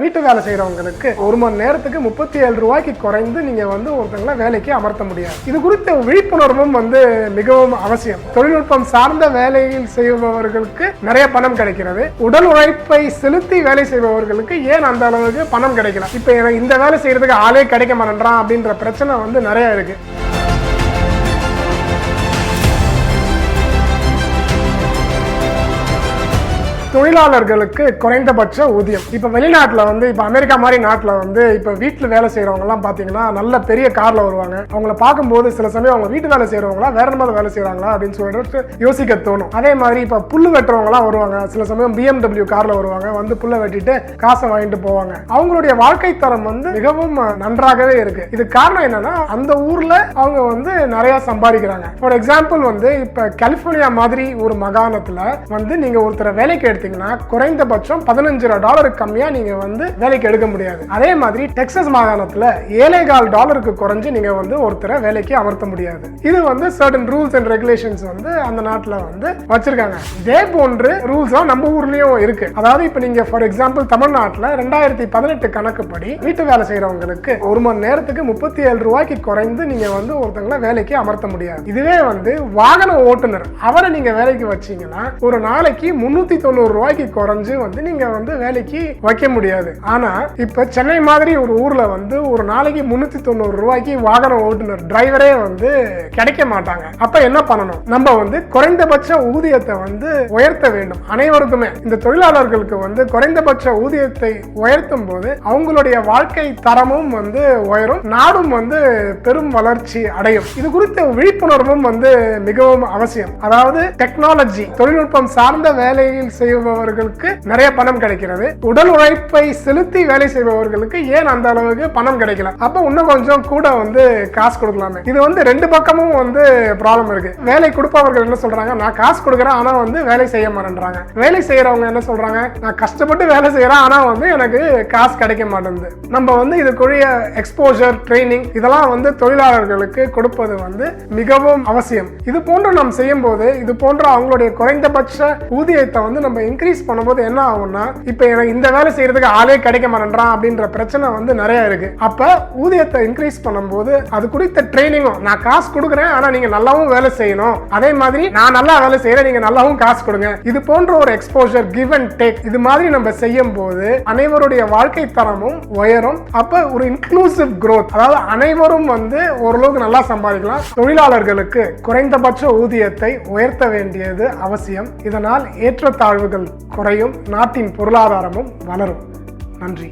வீட்டு வேலை செய்யறவங்களுக்கு ஒரு மணி நேரத்துக்கு 37 ரூபாய்க்கு குறைந்து நீங்க ஒருத்தங்களை வேலைக்கு அமர்த்த முடியாது. இது குறித்த விழிப்புணர்வும் மிகவும் அவசியம். தொழில்நுட்பம் சார்ந்த வேலையில் செய்பவர்களுக்கு நிறைய பணம் கிடைக்கிறது. உடல் உழைப்பை செலுத்தி வேலை செய்பவர்களுக்கு ஏன் அந்த அளவுக்கு பணம் கிடைக்கல? இப்ப எனக்கு இந்த வேலை செய்யறதுக்கு ஆளே கிடைக்க மாட்டேன்றான் அப்படின்ற பிரச்சனை நிறைய இருக்கு. தொழிலாளர்களுக்கு குறைந்தபட்ச ஊதியம். இப்ப வெளிநாட்டுல இப்ப அமெரிக்கா மாதிரி நாட்டுல இப்ப வீட்டுல வேலை செய்யறவங்க எல்லாம் பாத்தீங்கன்னா நல்ல பெரிய கார்ல வருவாங்க. அவங்கள பார்க்கும்போது சில சமயம் அவங்க வீட்டு வேலை செய்யறவங்களா வேற மாதிரி வேலை செய்யறாங்களா அப்படின்னு சொல்லிட்டு யோசிக்க தோணும். அதே மாதிரி இப்ப புல்லு வெட்டுறவங்க எல்லாம் வருவாங்க. சில சமயம் BMW கார்ல வருவாங்க, புல்ல வெட்டிட்டு காசை வாங்கிட்டு போவாங்க. அவங்களுடைய வாழ்க்கை தரம் மிகவும் நன்றாகவே இருக்கு. இது காரணம் என்னன்னா அந்த ஊர்ல அவங்க நிறைய சம்பாதிக்கிறாங்க. ஃபார் எக்ஸாம்பிள் இப்ப கலிபோர்னியா மாதிரி ஒரு மாகாணத்துல நீங்க ஒருத்தரை வேலைக்கு குறைந்தபட்சம் $15 கம்மியா நீங்க வேலைக்கு எடுக்க முடியாது. அதே மாதிரி டெக்சாஸ் மாகாணத்துல $7.25 குறைஞ்சு நீங்க ஒருத்தரை வேலைக்கு அமர்த்த முடியாது. இது certain rules and regulations அந்த நாட்டுல வச்சிருக்காங்க. இதே போன்று ரூல்ஸ் நம்ம ஊர்லயும் இருக்கு. அதாவது இப்ப நீங்க ஃபார் எக்ஸாம்பிள் தமிழ்நாட்டுல 2018 கணக்குப்படி வீட்டு வேலை செய்யறவங்களுக்கு ஒரு மணி நேரத்துக்கு 37 ரூபாய்க்கு குறைந்து நீங்க ஒருத்தங்களை வேலைக்கு அமர்த்த முடியாது. இதுவே வாகன ஓட்டுநர் அவரை நீங்க வேலைக்கு வச்சீங்கன்னா ஒரு நாளைக்கு 390 ரூபாய்க்கு குறைஞ்சு நீங்க வேலைக்கு வைக்க முடியாது. ஆனா இப்ப சென்னை மாதிரி ஒரு ஊர்ல ஒரு நாளைக்கு 390 ரூபாய்க்கு வாகன ஓட்டுநர் டிரைவரே கிடைக்க மாட்டாங்க. அப்ப என்ன பண்ணணும்? நம்ம குறைந்தபட்ச ஊதியத்தை உயர்த்த வேண்டும். அனைவருக்குமே இந்த தொழிலாளர்களுக்கு குறைந்தபட்ச ஊதியத்தை உயர்த்தும் போது அவங்களுடைய வாழ்க்கை தரமும் உயரும், நாடும் பெரும் வளர்ச்சி அடையும். இது குறித்த விழிப்புணர்வும் மிகவும் அவசியம். அதாவது டெக்னாலஜி தொழில்நுட்பம் சார்ந்த வேலையில் செய்பவர்களுக்கு நிறைய பணம் கிடைக்கிறது. உடல் உழைப்பை செலுத்தி வேலை செய்பவர்களுக்கு ஏன் அந்த அளவுக்கு பணம் கிடைக்கல? அப்ப இன்னும் கொஞ்சம் கூட காசு கொடுக்கலாமே. இது ரெண்டு பக்கமும் ப்ராப்ளம் இருக்கு. வேலை கொடுப்பவர்கள் என்ன சொல்றாங்க? நான் காசு கொடுக்கறேன் ஆனா வேலை செய்ய மாட்டேன்றாங்க. வேலை செய்யறவங்க என்ன சொல்றாங்க? நான் கஷ்டப்பட்டு வேலை செய்யறேன் ஆனா எனக்கு காசு கிடைக்க மாட்டேங்குது. நம்ம இதுக்குரிய எக்ஸ்போஜர் ட்ரைனிங் இதெல்லாம் தொழிலாளர்களுக்கு கொடுப்பது மிகவும் அவசியம். இது போன்று நாம் செய்யும் போது இது போன்ற அவங்களுடைய குறைந்தபட்ச ஊதியத்தை நம்ம இன்க்ரீஸ் பண்ணும்போது என்ன ஆகும்னா இப்ப எனக்கு இந்த வேலை செய்யறதுக்கு ஆளே கிடைக்க மாட்டேன்றான் அப்படின்ற பிரச்சனை நிறைய இருக்கு. அப்ப ஊதியத்தை இன்க்ரீஸ் பண்ணும்போது அது குறித்த ட்ரைனிங்கும் நான் காசு கொடுக்குறேன் ஆனா நீங்க நல்லாவும் வேலை செய்யணும், அதே மாதிரி நான் நல்லா வேலை செய்யறேன் நீங்க நல்லாவும் காசு கொடுங்க. இது போன்ற ஒரு எக்ஸ்போஜர் கிவ் அண்ட் டேக் இது மாதிரி நம்ம செய்யும் போது அனைவருடைய வாழ்க்கை தரமும் உயரும். அப்ப ஒரு இன்க்ளூசிவ் growth, அதாவது அனைவரும் ஓரளவுக்கு நல்லா சம்பாதிக்கலாம். தொழிலாளர்களுக்கு குறைந்தபட்ச ஊதியத்தை உயர்த்த வேண்டியது அவசியம். இதனால் ஏற்றத்தாழ்வுகள் குறையும், நாட்டின் பொருளாதாரமும் வளரும். நன்றி.